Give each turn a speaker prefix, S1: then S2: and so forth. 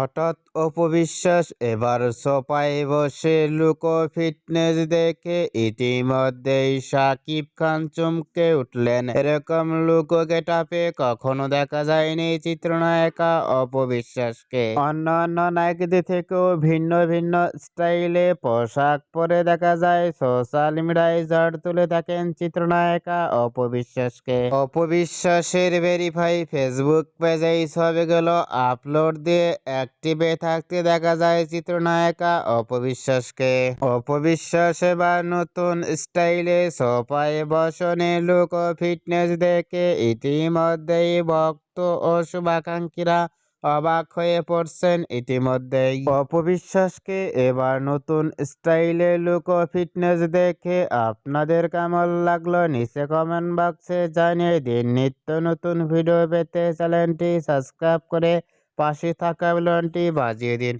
S1: হঠাৎ অপবিশ্বাস এবার সোফায় বসে লুক ফিটনেস দেখে ইতিমধ্যেই শাকিব খান চমকে উঠলেন। এরকম লুক গেটাপে কখনো দেখা যায়নি চিত্রনায়িকা অপবিশ্বাসকে। অন্যান্য নায়কদের থেকেও ভিন্ন ভিন্ন স্টাইলে পোশাক পরে দেখা যায়। সোশ্যাল মিডিয়ায় ঝড় তুলে থাকেন চিত্রনায়িকা অপবিশ্বাসকে। অপবিশ্বাসের ভেরিফাই ফেসবুক পেজে ছবিগুলো আপলোড দিয়ে অ্যাক্টিভে থাকতে দেখা যায় চিত্রনায়িকা অপবিশ্বাসকে। অপবিশ্বাস এবার নতুন স্টাইলে সোফায় বসনে লুক ও ফিটনেস দেখে ইতিমধ্যেই ভক্ত ও শুভাকাঙ্ক্ষীরা অবাক হয়ে পড়ছেন। ইতিমধ্যেই অপবিশ্বাসকে এবার নতুন স্টাইলে লুক ও ফিটনেস দেখে আপনাদের কেমন লাগলো নিচে কমেন্ট বক্সে জানিয়ে দিন। নিত্য নতুন ভিডিও পেতে চ্যানেলটি সাবস্ক্রাইব করে পাশে থাকা বেলটি বাজিয়ে দিন।